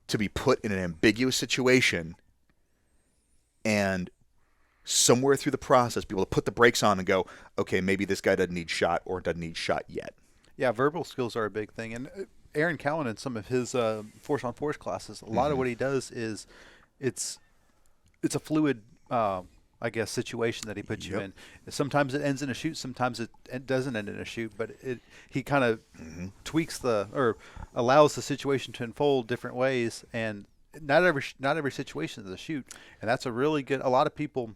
to be put in an ambiguous situation and somewhere through the process be able to put the brakes on and go, okay, maybe this guy doesn't need shot or doesn't need shot yet? Yeah, verbal skills are a big thing. And Aaron Cowan in some of his force-on-force classes, a lot of what he does is it's it's a fluid, I guess, situation that he puts you in. Sometimes it ends in a shoot, sometimes it doesn't end in a shoot, but he kind of tweaks or allows the situation to unfold different ways, and not every situation is a shoot, and that's a really good. A lot of people,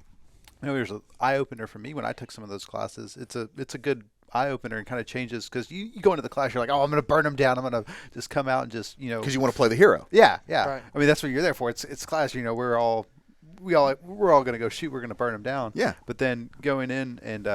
there's an eye opener for me when I took some of those classes. It's a good eye opener and kind of changes, because you go into the class, you're like, oh, I'm going to burn them down. I'm going to just come out and just because you want to play the hero. Yeah. Right. I mean, that's what you're there for. It's class. We're all going to go shoot. We're going to burn them down. Yeah. But then going in and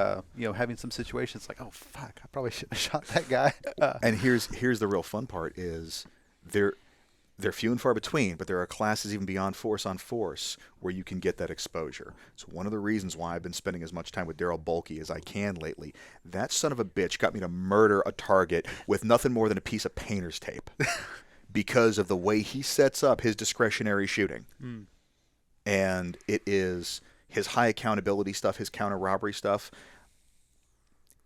having some situations like, oh fuck, I probably shouldn't have shot that guy. And here's the real fun part is they're few and far between, but there are classes even beyond Force on Force where you can get that exposure. So one of the reasons why I've been spending as much time with Daryl Bulkey as I can lately, that son of a bitch got me to murder a target with nothing more than a piece of painter's tape because of the way he sets up his discretionary shooting. And it is his high accountability stuff, his counter robbery stuff.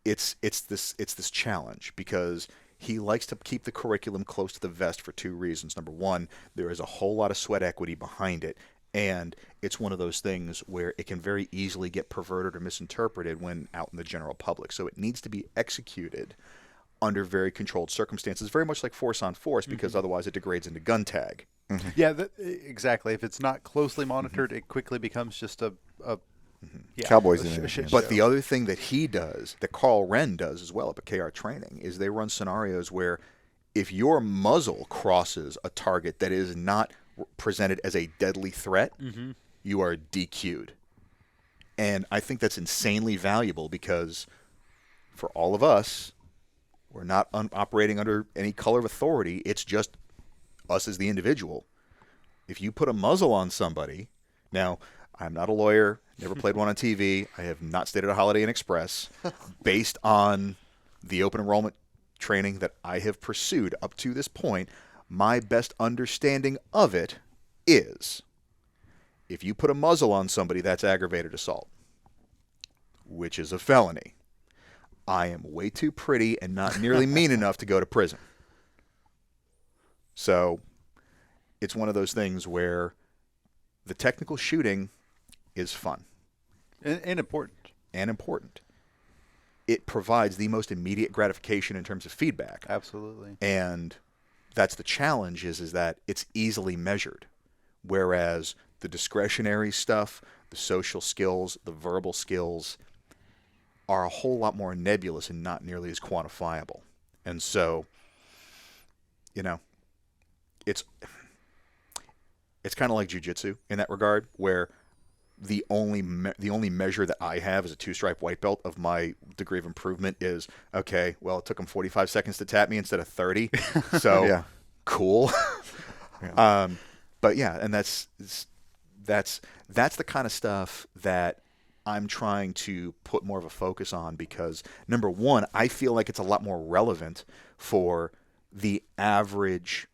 It's this challenge because he likes to keep the curriculum close to the vest for two reasons. Number one, there is a whole lot of sweat equity behind it, and it's one of those things where it can very easily get perverted or misinterpreted when out in the general public. So it needs to be executed under very controlled circumstances, very much like Force on Force, because otherwise it degrades into gun tag. Yeah, exactly. If it's not closely monitored, it quickly becomes just a Cowboys in it. But the other thing that he does, that Carl Wren does as well up at KR Training, is they run scenarios where if your muzzle crosses a target that is not presented as a deadly threat, you are DQ'd. And I think that's insanely valuable because for all of us, we're not operating under any color of authority. It's just us as the individual. If you put a muzzle on somebody, now I'm not a lawyer, never played one on TV, I have not stayed at a Holiday Inn Express. Based on the open enrollment training that I have pursued up to this point, my best understanding of it is if you put a muzzle on somebody, that's aggravated assault, which is a felony. I am way too pretty and not nearly mean enough to go to prison. So it's one of those things where the technical shooting is fun. And important. And important. It provides the most immediate gratification in terms of feedback. Absolutely. And that's the challenge is that it's easily measured. Whereas the discretionary stuff, the social skills, the verbal skills are a whole lot more nebulous and not nearly as quantifiable. And so, it's kind of like jiu-jitsu in that regard, where the only measure that I have as a 2-stripe white belt of my degree of improvement is, okay, well, it took him 45 seconds to tap me instead of 30. So cool. But yeah, and that's the kind of stuff that I'm trying to put more of a focus on because, number one, I feel like it's a lot more relevant for the average,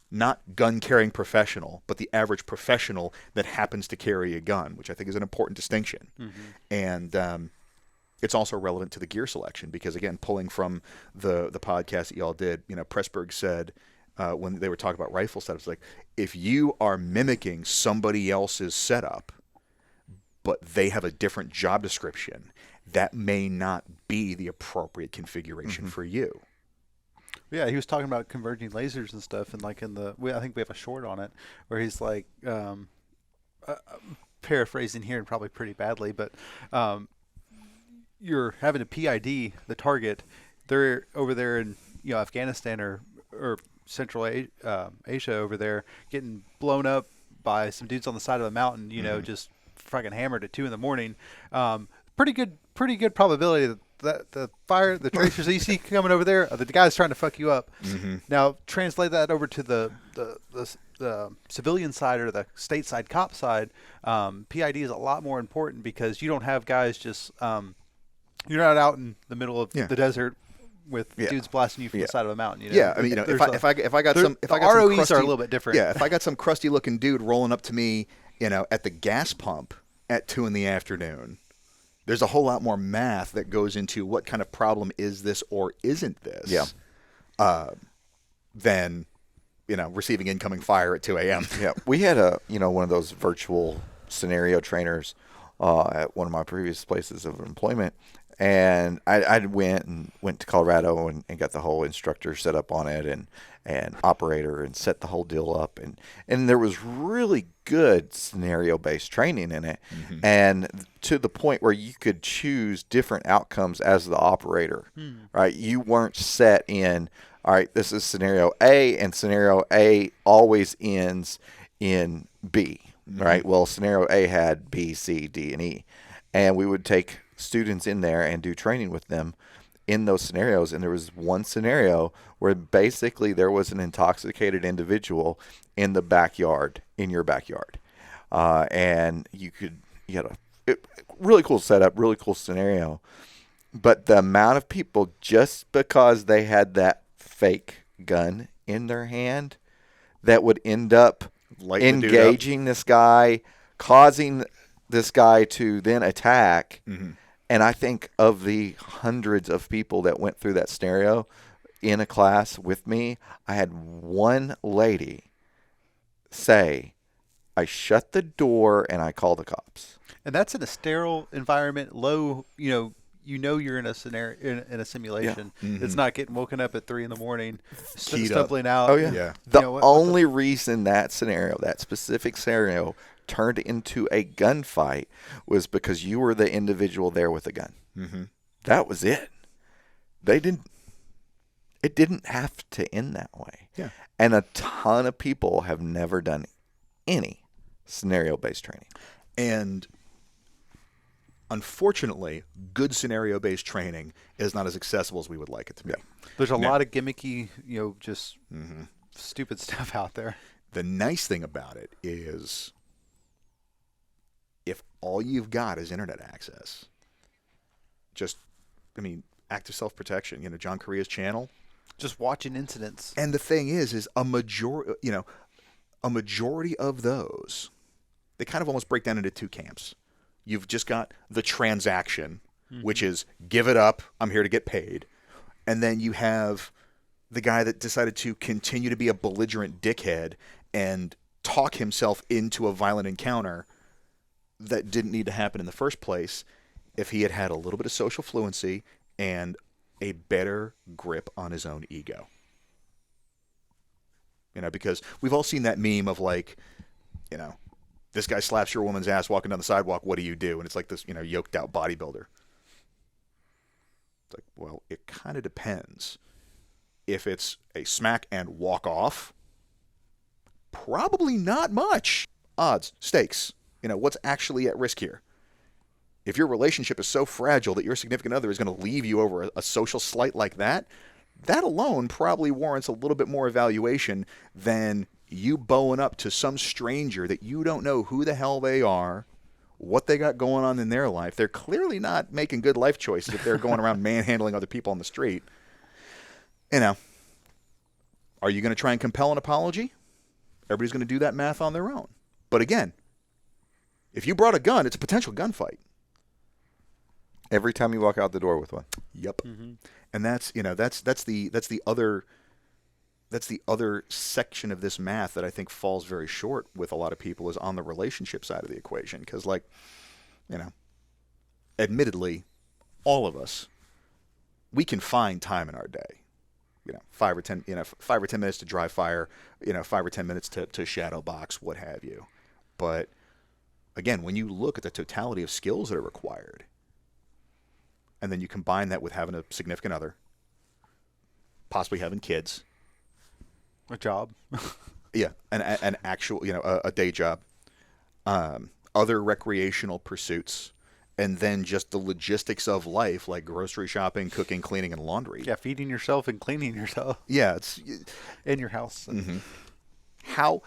not gun-carrying professional, but the average professional that happens to carry a gun, which I think is an important distinction. And it's also relevant to the gear selection because, again, pulling from the podcast that y'all did, Pressburg said when they were talking about rifle setups, like, if you are mimicking somebody else's setup, but they have a different job description, that may not be the appropriate configuration for you. Yeah, he was talking about converging lasers and stuff, and I think we have a short on it where he's like, paraphrasing here and probably pretty badly, but you're having a PID the target. They're over there in Afghanistan or Central Asia over there, getting blown up by some dudes on the side of a mountain. Just fucking hammered at 2 a.m. Pretty good probability that the tracers that you see coming over there are the guys trying to fuck you up. Now translate that over to the civilian side or the state side cop side. PID is a lot more important because you don't have guys just you're not out in the middle of the desert with dudes blasting you from the side of a mountain. I mean, if I got some ROEs crusty, are a little bit different. Yeah, if I got some crusty looking dude rolling up to me, at the gas pump at 2 p.m, there's a whole lot more math that goes into what kind of problem is this or isn't this. Than receiving incoming fire at 2 a.m. Yeah, we had one of those virtual scenario trainers at one of my previous places of employment, and I went to Colorado and got the whole instructor set up on it and operator and set the whole deal up, and there was really good scenario based training in it, and to the point where you could choose different outcomes as the operator, right? You weren't set in, all right, this is scenario A, and scenario A always ends in B, right? Well, scenario A had B, C, D, and E, and we would take students in there and do training with them in those scenarios. And there was one scenario where basically there was an intoxicated individual in the backyard, in your backyard, and you had a really cool setup, really cool scenario, but the amount of people, just because they had that fake gun in their hand, that would end up engaging this guy, causing this guy to then attack. And I think of the hundreds of people that went through that scenario in a class with me, I had one lady say, I shut the door and I called the cops. And that's in a sterile environment, low, you're in a scenario, in a simulation. Yeah. It's not getting woken up at 3 a.m, stumbling out. Oh, yeah. The only reason that specific scenario turned into a gunfight was because you were the individual there with a gun. That was it. It didn't have to end that way. Yeah. And a ton of people have never done any scenario-based training. And unfortunately, good scenario-based training is not as accessible as we would like it to be. There's a lot of gimmicky, just stupid stuff out there. The nice thing about it is, if all you've got is internet access, active self-protection, John Correa's channel. Just watching incidents. And the thing is a majority of those, they kind of almost break down into two camps. You've just got the transaction, which is give it up, I'm here to get paid. And then you have the guy that decided to continue to be a belligerent dickhead and talk himself into a violent encounter that didn't need to happen in the first place if he had had a little bit of social fluency and a better grip on his own ego. Because we've all seen that meme of this guy slaps your woman's ass walking down the sidewalk, what do you do? And it's like this, yoked out bodybuilder. It's like, well, it kind of depends. If it's a smack and walk off, probably not much. Odds, stakes. What's actually at risk here? If your relationship is so fragile that your significant other is going to leave you over a social slight like that, that alone probably warrants a little bit more evaluation than you bowing up to some stranger that you don't know who the hell they are, what they got going on in their life. They're clearly not making good life choices if they're going around manhandling other people on the street. Are you going to try and compel an apology? Everybody's going to do that math on their own. But again, if you brought a gun, it's a potential gunfight. Every time you walk out the door with one. Yep. And that's the other section of this math that I think falls very short with a lot of people, is on the relationship side of the equation. Because, admittedly, all of us, we can find time in our day. 5 or 10 minutes to dry fire, 5 or 10 minutes to shadow box, what have you. But again, when you look at the totality of skills that are required, and then you combine that with having a significant other, possibly having kids, a job, an actual, a day job, other recreational pursuits, and then just the logistics of life, like grocery shopping, cooking, cleaning, and laundry. Yeah, feeding yourself and cleaning yourself. Yeah, it's in your house. How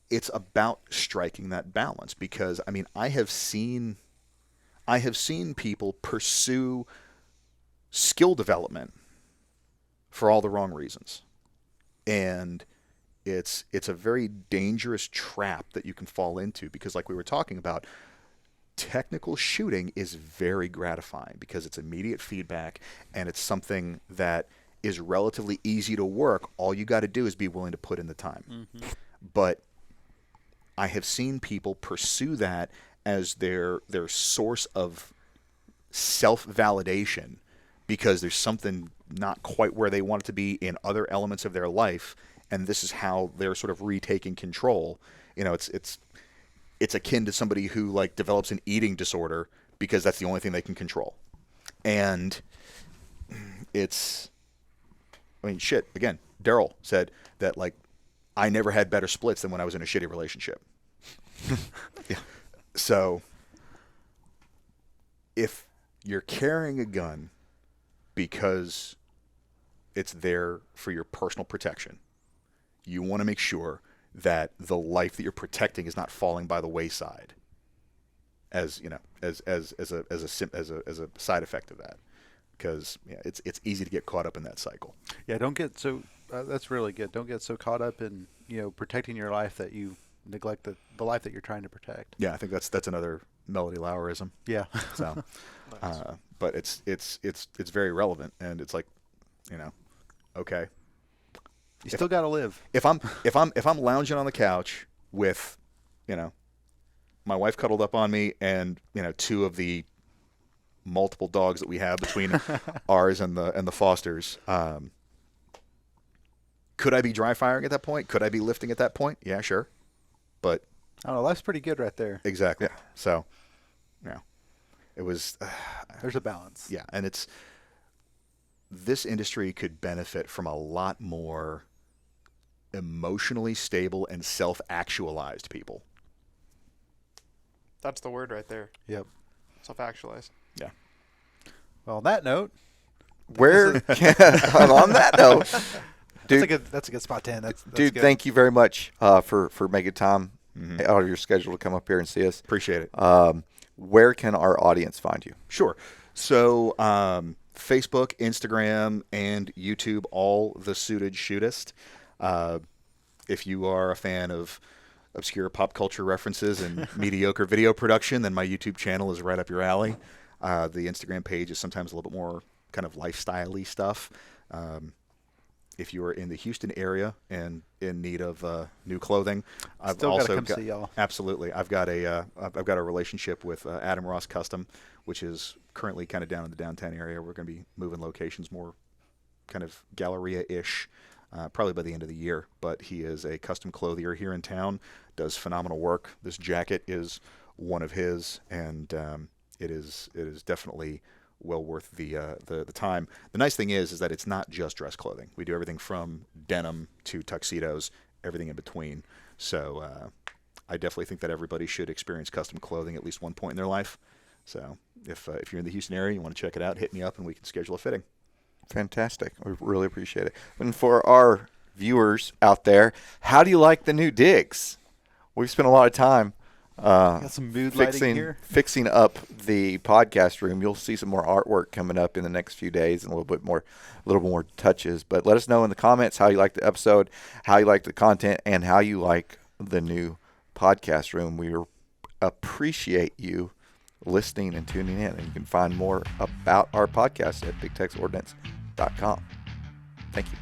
it's about striking that balance, because I have seen people pursue skill development for all the wrong reasons, and it's a very dangerous trap that you can fall into, because, like we were talking about, technical shooting is very gratifying because it's immediate feedback, and it's something that is relatively easy to work. All you got to do is be willing to put in the time. But I have seen people pursue that as their source of self-validation because there's something not quite where they want it to be in other elements of their life, and this is how they're sort of retaking control. It's akin to somebody who like develops an eating disorder because that's the only thing they can control. And shit, again, Daryl said that, like, I never had better splits than when I was in a shitty relationship. Yeah. So if you're carrying a gun because it's there for your personal protection, you want to make sure that the life that you're protecting is not falling by the wayside as a side effect of that. Because it's easy to get caught up in that cycle. Yeah, don't get so. That's really good. Don't get so caught up in protecting your life that you neglect the life that you're trying to protect. Yeah, I think that's another Melody Lauerism. Yeah. So, Nice. But it's very relevant, and it's like, okay. You still got to live. If I'm lounging on the couch with, my wife cuddled up on me, and two of the multiple dogs that we have between ours and the Fosters. Could I be dry firing at that point? Could I be lifting at that point? Yeah, sure. But I don't know. Life's pretty good right there. Exactly. Yeah. So, it was. There's a balance. Yeah, and this industry could benefit from a lot more emotionally stable and self-actualized people. That's the word right there. Yep. Self-actualized. Yeah. Well, on that note, on that note, dude, that's a good spot to end. That's dude, good. thank you very much for making time out of your schedule to come up here and see us. Appreciate it. Where can our audience find you? Sure. So Facebook, Instagram, and YouTube, all the Suited Shootist. If you are a fan of obscure pop culture references and mediocre video production, then my YouTube channel is right up your alley. The Instagram page is sometimes a little bit more kind of lifestyle-y stuff. If you are in the Houston area and in need of new clothing, I've Still also gotta come see y'all. Absolutely. I've got a relationship with Adam Ross Custom, which is currently kind of down in the downtown area. We're going to be moving locations more kind of Galleria-ish. Probably by the end of the year, but he is a custom clothier here in town, does phenomenal work. This jacket is one of his, and it is definitely well worth the time. The nice thing is that it's not just dress clothing. We do everything from denim to tuxedos, everything in between. So I definitely think that everybody should experience custom clothing at least one point in their life. So if you're in the Houston area, you want to check it out, hit me up, and we can schedule a fitting. Fantastic. We really appreciate it. And for our viewers out there, how do you like the new digs? We've spent a lot of time Got some mood lighting here. fixing up the podcast room. You'll see some more artwork coming up in the next few days and a little more touches. But let us know in the comments how you like the episode, how you like the content, and how you like the new podcast room. We appreciate you listening and tuning in, and you can find more about our podcast at bigtexordnance.com. Thank you.